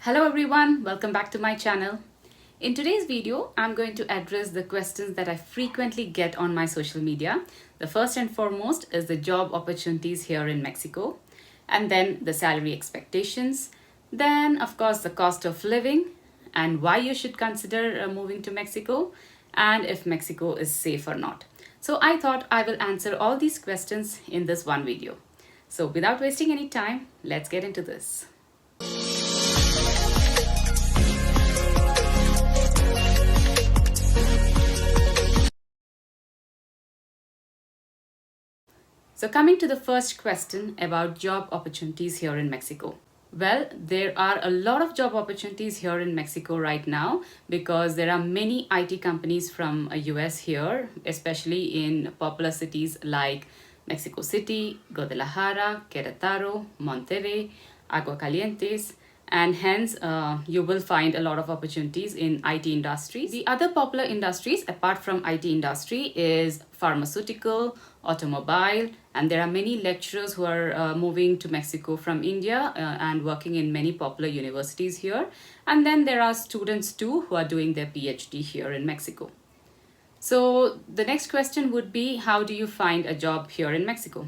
Hello everyone, welcome back to my channel. In today's video, I'm going to address the questions that I frequently get on my social media. The first and foremost is the job opportunities here in Mexico, and then the salary expectations, then of course the cost of living and why you should consider moving to Mexico, and if Mexico is safe or not. So I thought I will answer all these questions in this one video. So without wasting any time, let's get into this. So coming to the first question about job opportunities here in Mexico. Well, there are a lot of job opportunities here in Mexico right now because there are many IT companies from US here, especially in popular cities like Mexico City, Guadalajara, Querétaro, Monterrey, Aguascalientes, and hence you will find a lot of opportunities in IT industries. The other popular industries apart from IT industry is pharmaceutical, automobile, and there are many lecturers who are moving to Mexico from India and working in many popular universities here. And then there are students too who are doing their PhD here in Mexico. So the next question would be, how do you find a job here in Mexico?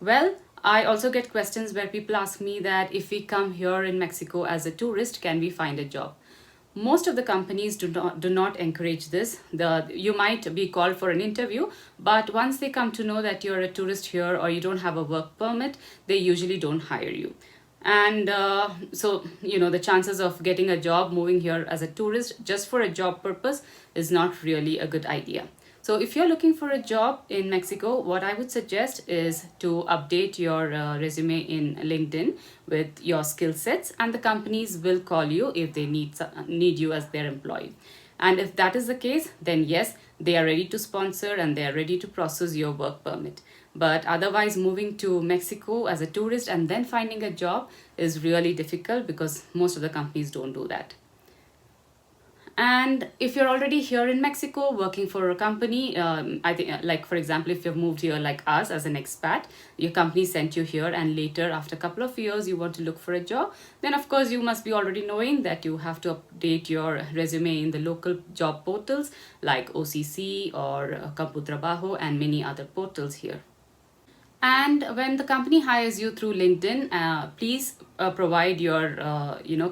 Well, I also get questions where people ask me that if we come here in Mexico as a tourist, can we find a job? Most of the companies do not encourage this. You might be called for an interview, but once they come to know that you're a tourist here or you don't have a work permit, they usually don't hire you. And so, the chances of getting a job moving here as a tourist just for a job purpose is not really a good idea. So if you're looking for a job in Mexico, what I would suggest is to update your resume in LinkedIn with your skill sets, and the companies will call you if they need you as their employee. And if that is the case, then yes, they are ready to sponsor and they are ready to process your work permit. But otherwise, moving to Mexico as a tourist and then finding a job is really difficult because most of the companies don't do that. And if you're already here in Mexico working for a company, I think, like for example, if you've moved here like us as an expat, your company sent you here, and later after a couple of years you want to look for a job, then of course you must be already knowing that you have to update your resume in the local job portals like OCC or Campo Trabajo and many other portals here. And when the company hires you through LinkedIn, please provide your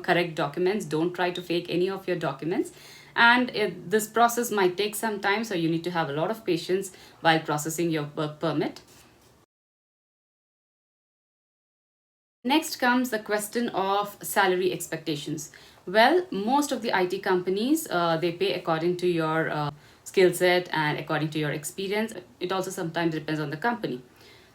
correct documents. Don't try to fake any of your documents. And this process might take some time, so you need to have a lot of patience while processing your work permit. Next comes the question of salary expectations. Well, most of the IT companies, they pay according to your skill set and according to your experience. It also sometimes depends on the company.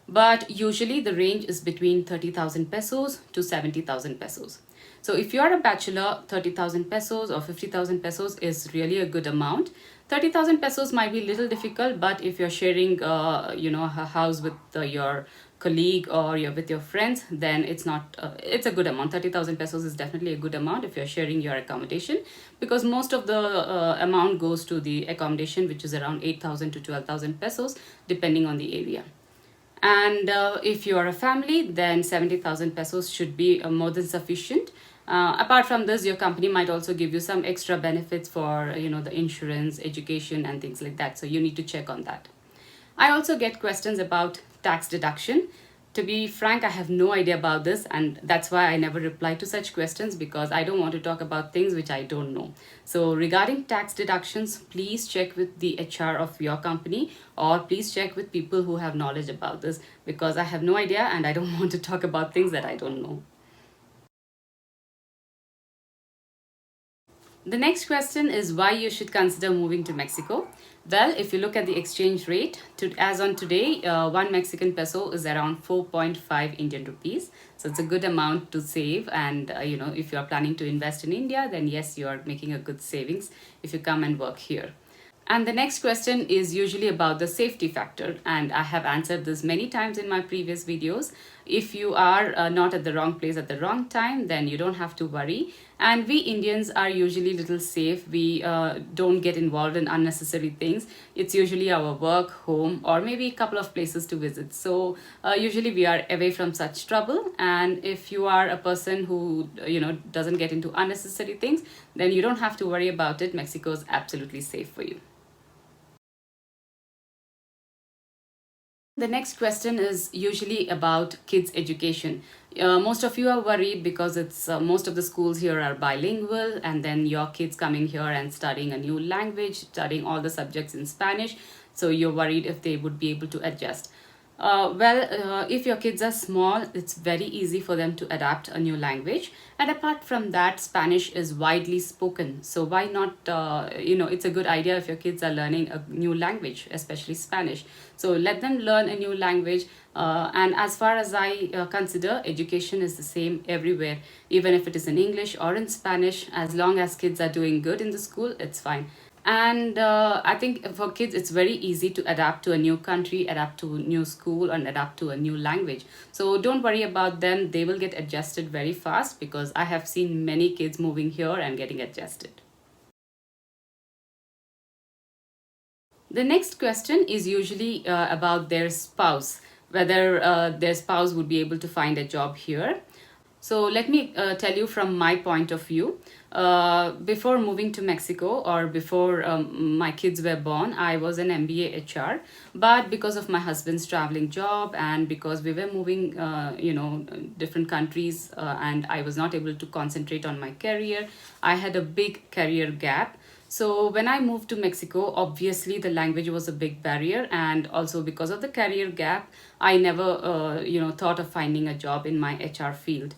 But usually the range is between 30,000 pesos to 70,000 pesos. So if you're a bachelor, 30,000 pesos or 50,000 pesos is really a good amount. 30,000 pesos might be a little difficult, but if you're sharing, a house with your colleague or you're with your friends, then it's a good amount. 30,000 pesos is definitely a good amount if you're sharing your accommodation, because most of the amount goes to the accommodation, which is around 8,000 to 12,000 pesos, depending on the area. And if you are a family, then 70,000 pesos should be more than sufficient. Apart from this, your company might also give you some extra benefits for the insurance, education, and things like that. So you need to check on that. I also get questions about tax deduction. To be frank, I have no idea about this, and that's why I never reply to such questions, because I don't want to talk about things which I don't know. So regarding tax deductions, please check with the HR of your company, or please check with people who have knowledge about this, because I have no idea and I don't want to talk about things that I don't know. The next question is why you should consider moving to Mexico. Well, if you look at the exchange rate, as on today, 1 Mexican peso is around 4.5 Indian rupees. So it's a good amount to save. And, if you are planning to invest in India, then yes, you are making a good savings if you come and work here. And the next question is usually about the safety factor, and I have answered this many times in my previous videos. if you are not at the wrong place at the wrong time, then you don't have to worry. And we Indians are usually little safe. We don't get involved in unnecessary things. It's usually our work, home, or maybe a couple of places to visit. So usually we are away from such trouble. And if you are a person who doesn't get into unnecessary things, then you don't have to worry about it. Mexico is absolutely safe for you. The next question is usually about kids' education. Most of you are worried because it's most of the schools here are bilingual, and then your kids coming here and studying a new language, studying all the subjects in Spanish. So you're worried if they would be able to adjust. If your kids are small, it's very easy for them to adapt a new language. And apart from that, Spanish is widely spoken. So why not, it's a good idea if your kids are learning a new language, especially Spanish. So let them learn a new language. And as far as I consider, education is the same everywhere. Even if it is in English or in Spanish, as long as kids are doing good in the school, it's fine. And I think for kids it's very easy to adapt to a new country, adapt to a new school, and adapt to a new language. So don't worry about them. They will get adjusted very fast, because I have seen many kids moving here and getting adjusted. The next question is usually about their spouse, whether their spouse would be able to find a job here. So let me tell you from my point of view. Before moving to Mexico, or before my kids were born, I was an MBA HR. But because of my husband's traveling job, and because we were moving, different countries, and I was not able to concentrate on my career, I had a big career gap. So when I moved to Mexico, obviously the language was a big barrier, and also because of the career gap, I never, thought of finding a job in my HR field,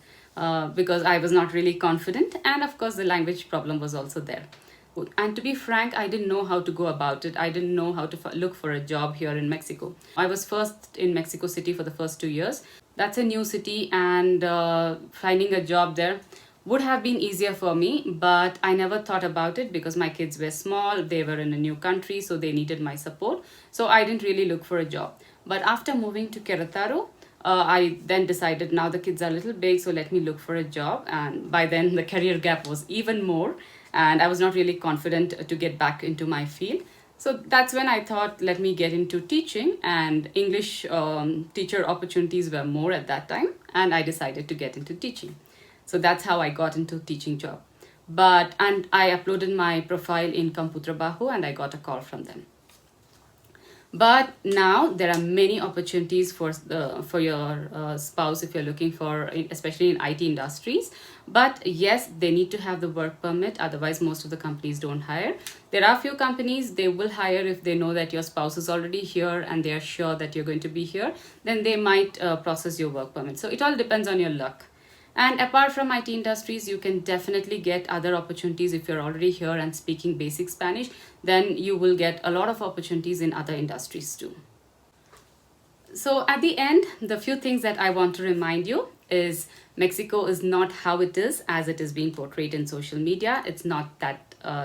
because I was not really confident, and of course the language problem was also there. And to be frank, I didn't know how to go about it. I didn't know how to look for a job here in Mexico. I was first in Mexico City for the first 2 years. That's a new city, and finding a job there would have been easier for me, but I never thought about it because my kids were small, they were in a new country, so they needed my support. So I didn't really look for a job. But after moving to Querétaro, I then decided, now the kids are a little big, so let me look for a job. And by then the career gap was even more, and I was not really confident to get back into my field. So that's when I thought, let me get into teaching, and English teacher opportunities were more at that time, and I decided to get into teaching. So that's how I got into teaching job. And I uploaded my profile in Computrabajo, and I got a call from them. But now there are many opportunities for your spouse if you're looking for, especially in IT industries. But yes, they need to have the work permit. Otherwise, most of the companies don't hire. There are few companies, they will hire if they know that your spouse is already here and they are sure that you're going to be here. Then they might process your work permit. So it all depends on your luck. And apart from IT industries, you can definitely get other opportunities. If you're already here and speaking basic Spanish, then you will get a lot of opportunities in other industries too. So at the end, the few things that I want to remind you is Mexico is not how it is as it is being portrayed in social media. It's not that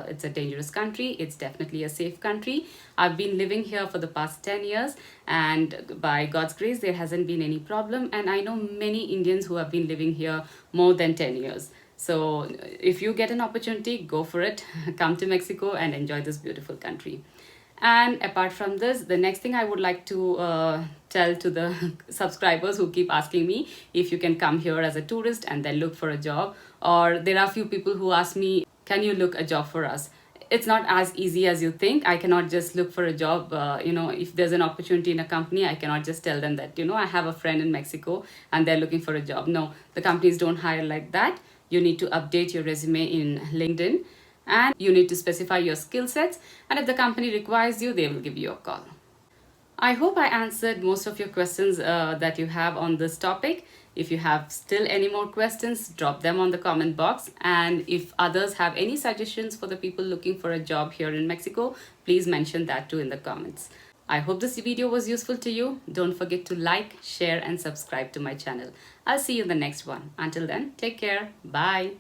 it's a dangerous country. It's definitely a safe country. I've been living here for the past 10 years, and by God's grace, there hasn't been any problem. And I know many Indians who have been living here more than 10 years. So if you get an opportunity, go for it. Come to Mexico and enjoy this beautiful country. And apart from this, the next thing I would like to tell to the subscribers who keep asking me if you can come here as a tourist and then look for a job, or there are a few people who ask me, can you look a job for us? It's not as easy as you think. I cannot just look for a job. If there's an opportunity in a company, I cannot just tell them that, I have a friend in Mexico and they're looking for a job. No, the companies don't hire like that. You need to update your resume in LinkedIn, and you need to specify your skill sets. And if the company requires you, they will give you a call. I hope I answered most of your questions that you have on this topic. If you have still any more questions, drop them on the comment box. And if others have any suggestions for the people looking for a job here in Mexico, please mention that too in the comments. I hope this video was useful to you. Don't forget to like, share, and subscribe to my channel. I'll see you in the next one. Until then, take care. Bye.